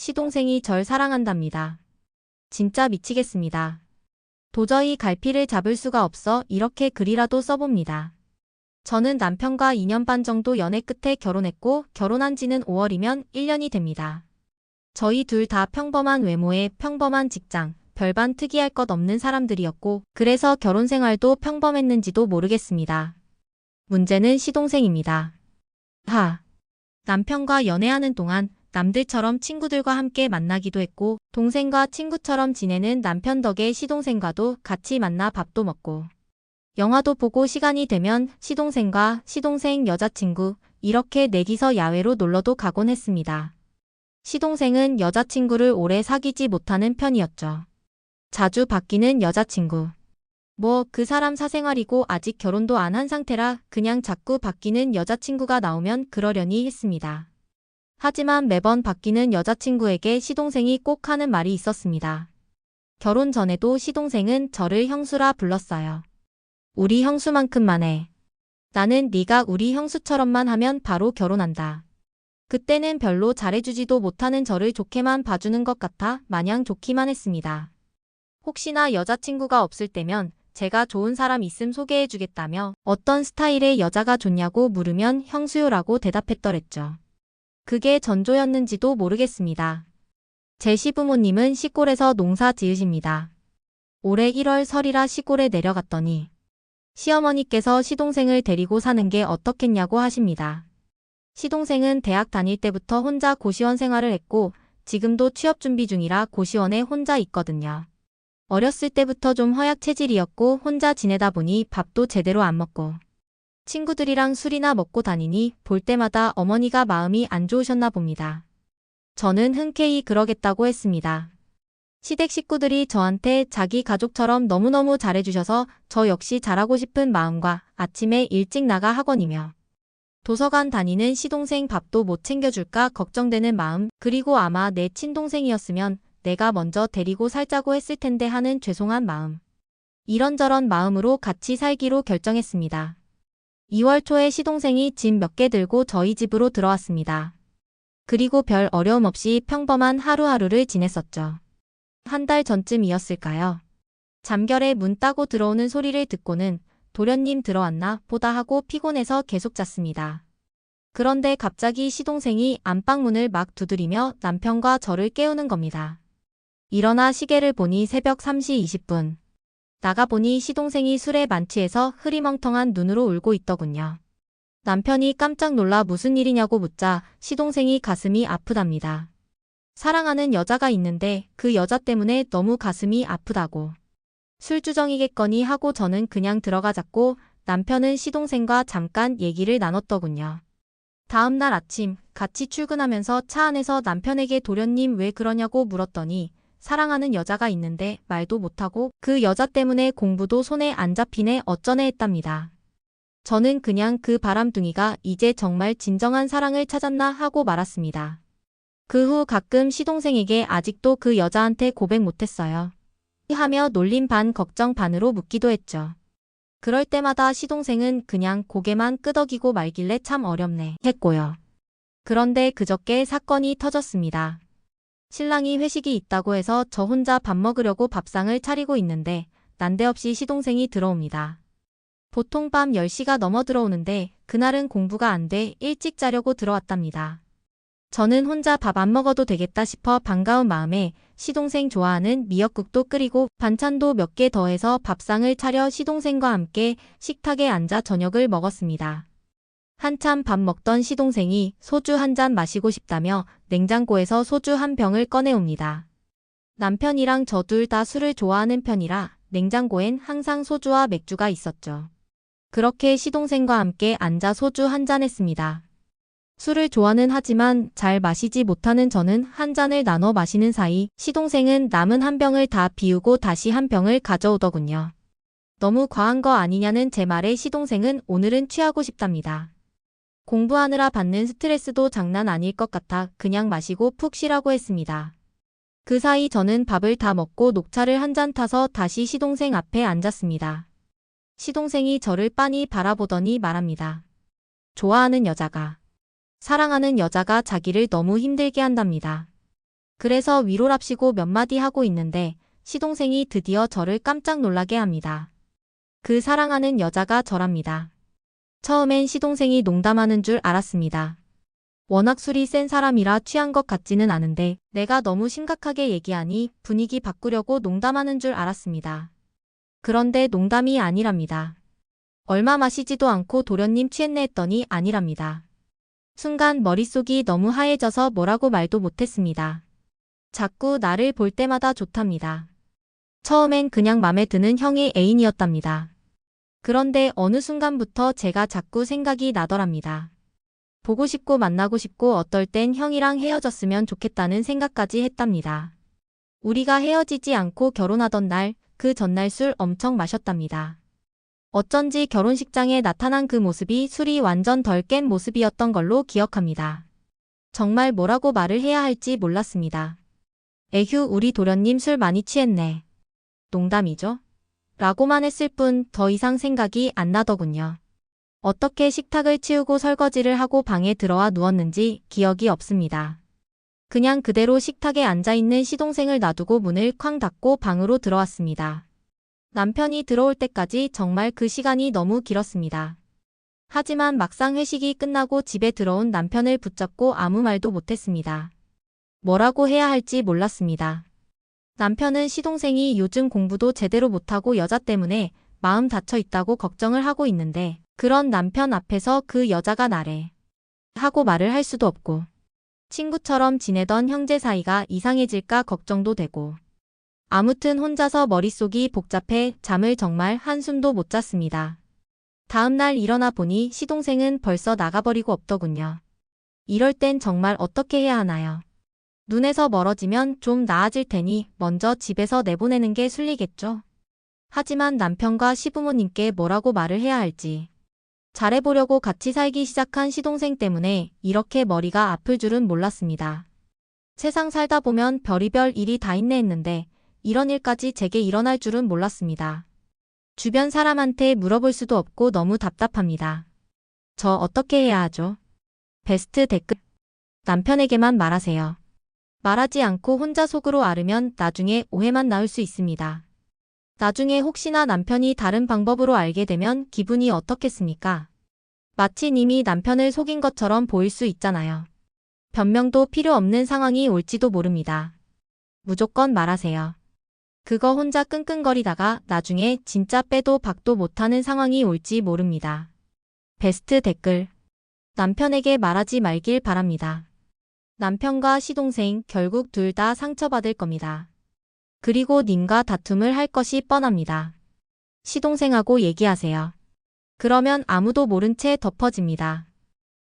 시동생이 절 사랑한답니다. 진짜 미치겠습니다. 도저히 갈피를 잡을 수가 없어 이렇게 글이라도 써봅니다. 저는 남편과 2년 반 정도 연애 끝에 결혼했고 결혼한 지는 5월이면 1년이 됩니다. 저희 둘 다 평범한 외모에 평범한 직장, 별반 특이할 것 없는 사람들이었고 그래서 결혼 생활도 평범했는지도 모르겠습니다. 문제는 시동생입니다. 남편과 연애하는 동안 남들처럼 친구들과 함께 만나기도 했고 동생과 친구처럼 지내는 남편 덕에 시동생과도 같이 만나 밥도 먹고 영화도 보고 시간이 되면 시동생과 시동생 여자친구 이렇게 넷이서 야외로 놀러도 가곤 했습니다. 시동생은 여자친구를 오래 사귀지 못하는 편이었죠. 자주 바뀌는 여자친구. 그 사람 사생활이고 아직 결혼도 안 한 상태라 그냥 자꾸 바뀌는 여자친구가 나오면 그러려니 했습니다. 하지만 매번 바뀌는 여자친구에게 시동생이 꼭 하는 말이 있었습니다. 결혼 전에도 시동생은 저를 형수라 불렀어요. 우리 형수만큼만 해. 나는 네가 우리 형수처럼만 하면 바로 결혼한다. 그때는 별로 잘해주지도 못하는 저를 좋게만 봐주는 것 같아 마냥 좋기만 했습니다. 혹시나 여자친구가 없을 때면 제가 좋은 사람 있음 소개해주겠다며 어떤 스타일의 여자가 좋냐고 물으면 형수요라고 대답했더랬죠. 그게 전조였는지도 모르겠습니다. 제 시부모님은 시골에서 농사 지으십니다. 올해 1월 설이라 시골에 내려갔더니 시어머니께서 시동생을 데리고 사는 게 어떻겠냐고 하십니다. 시동생은 대학 다닐 때부터 혼자 고시원 생활을 했고 지금도 취업 준비 중이라 고시원에 혼자 있거든요. 어렸을 때부터 좀 허약 체질이었고 혼자 지내다 보니 밥도 제대로 안 먹고 친구들이랑 술이나 먹고 다니니 볼 때마다 어머니가 마음이 안 좋으셨나 봅니다. 저는 흔쾌히 그러겠다고 했습니다. 시댁 식구들이 저한테 자기 가족처럼 너무너무 잘해주셔서 저 역시 잘하고 싶은 마음과 아침에 일찍 나가 학원이며 도서관 다니는 시동생 밥도 못 챙겨줄까 걱정되는 마음 그리고 아마 내 친동생이었으면 내가 먼저 데리고 살자고 했을 텐데 하는 죄송한 마음. 이런저런 마음으로 같이 살기로 결정했습니다. 2월 초에 시동생이 짐 몇 개 들고 저희 집으로 들어왔습니다. 그리고 별 어려움 없이 평범한 하루하루를 지냈었죠. 한 달 전쯤이었을까요? 잠결에 문 따고 들어오는 소리를 듣고는 도련님 들어왔나 보다 하고 피곤해서 계속 잤습니다. 그런데 갑자기 시동생이 안방문을 막 두드리며 남편과 저를 깨우는 겁니다. 일어나 시계를 보니 새벽 3시 20분. 나가보니 시동생이 술에 만취해서 흐리멍텅한 눈으로 울고 있더군요. 남편이 깜짝 놀라 무슨 일이냐고 묻자 시동생이 가슴이 아프답니다. 사랑하는 여자가 있는데 그 여자 때문에 너무 가슴이 아프다고. 술주정이겠거니 하고 저는 그냥 들어가자고 남편은 시동생과 잠깐 얘기를 나눴더군요. 다음 날 아침 같이 출근하면서 차 안에서 남편에게 도련님 왜 그러냐고 물었더니 사랑하는 여자가 있는데 말도 못하고 그 여자 때문에 공부도 손에 안 잡히네 어쩌네 했답니다. 저는 그냥 그 바람둥이가 이제 정말 진정한 사랑을 찾았나 하고 말았습니다. 그 후 가끔 시동생에게 아직도 그 여자한테 고백 못했어요. 하며 놀림 반 걱정 반으로 묻기도 했죠. 그럴 때마다 시동생은 그냥 고개만 끄덕이고 말길래 참 어렵네 했고요. 그런데 그저께 사건이 터졌습니다. 신랑이 회식이 있다고 해서 저 혼자 밥 먹으려고 밥상을 차리고 있는데 난데없이 시동생이 들어옵니다. 보통 밤 10시가 넘어 들어오는데 그날은 공부가 안 돼 일찍 자려고 들어왔답니다. 저는 혼자 밥 안 먹어도 되겠다 싶어 반가운 마음에 시동생 좋아하는 미역국도 끓이고 반찬도 몇 개 더해서 밥상을 차려 시동생과 함께 식탁에 앉아 저녁을 먹었습니다. 한참 밥 먹던 시동생이 소주 한 잔 마시고 싶다며 냉장고에서 소주 한 병을 꺼내옵니다. 남편이랑 저 둘 다 술을 좋아하는 편이라 냉장고엔 항상 소주와 맥주가 있었죠. 그렇게 시동생과 함께 앉아 소주 한 잔 했습니다. 술을 좋아는 하지만 잘 마시지 못하는 저는 한 잔을 나눠 마시는 사이 시동생은 남은 한 병을 다 비우고 다시 한 병을 가져오더군요. 너무 과한 거 아니냐는 제 말에 시동생은 오늘은 취하고 싶답니다. 공부하느라 받는 스트레스도 장난 아닐 것 같아 그냥 마시고 푹 쉬라고 했습니다. 그 사이 저는 밥을 다 먹고 녹차를 한 잔 타서 다시 시동생 앞에 앉았습니다. 시동생이 저를 빤히 바라보더니 말합니다. 좋아하는 여자가, 사랑하는 여자가 자기를 너무 힘들게 한답니다. 그래서 위로랍시고 몇 마디 하고 있는데 시동생이 드디어 저를 깜짝 놀라게 합니다. 그 사랑하는 여자가 저랍니다. 처음엔 시동생이 농담하는 줄 알았습니다. 워낙 술이 센 사람이라 취한 것 같지는 않은데 내가 너무 심각하게 얘기하니 분위기 바꾸려고 농담하는 줄 알았습니다. 그런데 농담이 아니랍니다. 얼마 마시지도 않고 도련님 취했네 했더니 아니랍니다. 순간 머릿속이 너무 하얘져서 뭐라고 말도 못했습니다. 자꾸 나를 볼 때마다 좋답니다. 처음엔 그냥 맘에 드는 형의 애인이었답니다. 그런데 어느 순간부터 제가 자꾸 생각이 나더랍니다. 보고 싶고 만나고 싶고 어떨 땐 형이랑 헤어졌으면 좋겠다는 생각까지 했답니다. 우리가 헤어지지 않고 결혼하던 날, 그 전날 술 엄청 마셨답니다. 어쩐지 결혼식장에 나타난 그 모습이 술이 완전 덜 깬 모습이었던 걸로 기억합니다. 정말 뭐라고 말을 해야 할지 몰랐습니다. 에휴, 우리 도련님 술 많이 취했네. 농담이죠? 라고만 했을 뿐 더 이상 생각이 안 나더군요. 어떻게 식탁을 치우고 설거지를 하고 방에 들어와 누웠는지 기억이 없습니다. 그냥 그대로 식탁에 앉아있는 시동생을 놔두고 문을 쾅 닫고 방으로 들어왔습니다. 남편이 들어올 때까지 정말 그 시간이 너무 길었습니다. 하지만 막상 회식이 끝나고 집에 들어온 남편을 붙잡고 아무 말도 못했습니다. 뭐라고 해야 할지 몰랐습니다. 남편은 시동생이 요즘 공부도 제대로 못하고 여자 때문에 마음 닫혀 있다고 걱정을 하고 있는데 그런 남편 앞에서 그 여자가 나래 하고 말을 할 수도 없고 친구처럼 지내던 형제 사이가 이상해질까 걱정도 되고 아무튼 혼자서 머릿속이 복잡해 잠을 정말 한숨도 못 잤습니다. 다음날 일어나 보니 시동생은 벌써 나가버리고 없더군요. 이럴 땐 정말 어떻게 해야 하나요? 눈에서 멀어지면 좀 나아질 테니 먼저 집에서 내보내는 게 순리겠죠. 하지만 남편과 시부모님께 뭐라고 말을 해야 할지. 잘해보려고 같이 살기 시작한 시동생 때문에 이렇게 머리가 아플 줄은 몰랐습니다. 세상 살다 보면 별의별 일이 다 있네 했는데 이런 일까지 제게 일어날 줄은 몰랐습니다. 주변 사람한테 물어볼 수도 없고 너무 답답합니다. 저 어떻게 해야 하죠? 베스트 댓글. 남편에게만 말하세요. 말하지 않고 혼자 속으로 앓으면 나중에 오해만 낳을 수 있습니다. 나중에 혹시나 남편이 다른 방법으로 알게 되면 기분이 어떻겠습니까? 마치 님이 남편을 속인 것처럼 보일 수 있잖아요. 변명도 필요 없는 상황이 올지도 모릅니다. 무조건 말하세요. 그거 혼자 끙끙거리다가 나중에 진짜 빼도 박도 못하는 상황이 올지 모릅니다. 베스트 댓글. 남편에게 말하지 말길 바랍니다. 남편과 시동생 결국 둘 다 상처받을 겁니다. 그리고 님과 다툼을 할 것이 뻔합니다. 시동생하고 얘기하세요. 그러면 아무도 모른 채 덮어집니다.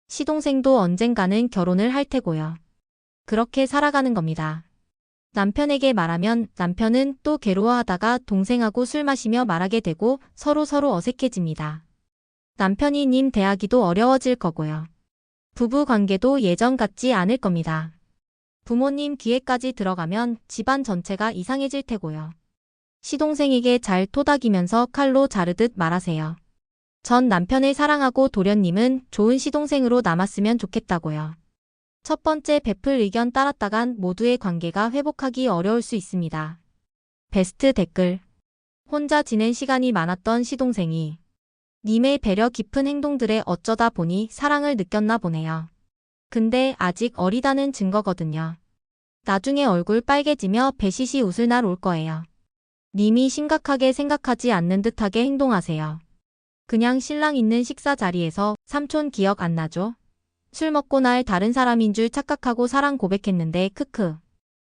시동생도 언젠가는 결혼을 할 테고요. 그렇게 살아가는 겁니다. 남편에게 말하면 남편은 또 괴로워하다가 동생하고 술 마시며 말하게 되고 서로 어색해집니다. 남편이 님 대하기도 어려워질 거고요. 부부 관계도 예전 같지 않을 겁니다. 부모님 귀에까지 들어가면 집안 전체가 이상해질 테고요. 시동생에게 잘 토닥이면서 칼로 자르듯 말하세요. 전 남편을 사랑하고 도련님은 좋은 시동생으로 남았으면 좋겠다고요. 첫 번째 베풀 의견 따랐다간 모두의 관계가 회복하기 어려울 수 있습니다. 베스트 댓글. 혼자 지낸 시간이 많았던 시동생이 님의 배려 깊은 행동들에 어쩌다 보니 사랑을 느꼈나 보네요. 근데 아직 어리다는 증거거든요. 나중에 얼굴 빨개지며 배시시 웃을 날 올 거예요. 님이 심각하게 생각하지 않는 듯하게 행동하세요. 그냥 신랑 있는 식사 자리에서 삼촌 기억 안 나죠? 술 먹고 날 다른 사람인 줄 착각하고 사랑 고백했는데 크크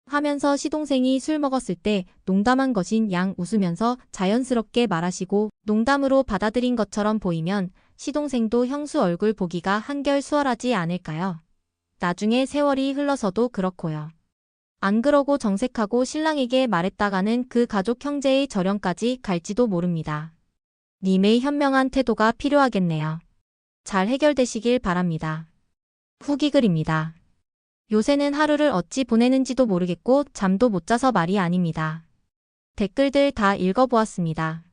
하면서 시동생이 술 먹었을 때 농담한 것인 양 웃으면서 자연스럽게 말하시고 농담으로 받아들인 것처럼 보이면 시동생도 형수 얼굴 보기가 한결 수월하지 않을까요? 나중에 세월이 흘러서도 그렇고요. 안 그러고 정색하고 신랑에게 말했다가는 그 가족 형제의 절연까지 갈지도 모릅니다. 님의 현명한 태도가 필요하겠네요. 잘 해결되시길 바랍니다. 후기 글입니다. 요새는 하루를 어찌 보내는지도 모르겠고 잠도 못 자서 말이 아닙니다. 댓글들 다 읽어보았습니다.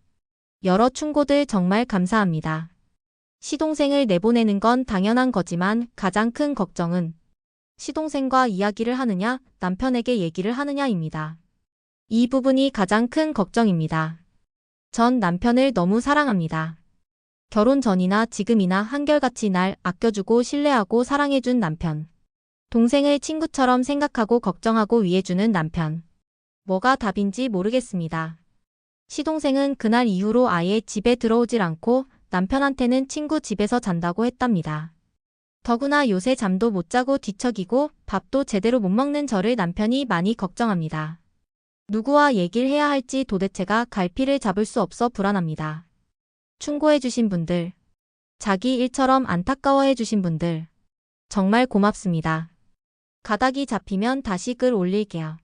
여러 충고들 정말 감사합니다. 시동생을 내보내는 건 당연한 거지만 가장 큰 걱정은 시동생과 이야기를 하느냐, 남편에게 얘기를 하느냐입니다. 이 부분이 가장 큰 걱정입니다. 전 남편을 너무 사랑합니다. 결혼 전이나 지금이나 한결같이 날 아껴주고 신뢰하고 사랑해준 남편. 동생을 친구처럼 생각하고 걱정하고 위해주는 남편. 뭐가 답인지 모르겠습니다. 시동생은 그날 이후로 아예 집에 들어오질 않고 남편한테는 친구 집에서 잔다고 했답니다. 더구나 요새 잠도 못 자고 뒤척이고 밥도 제대로 못 먹는 저를 남편이 많이 걱정합니다. 누구와 얘기를 해야 할지 도대체가 갈피를 잡을 수 없어 불안합니다. 충고해주신 분들, 자기 일처럼 안타까워해주신 분들, 정말 고맙습니다. 가닥이 잡히면 다시 글 올릴게요.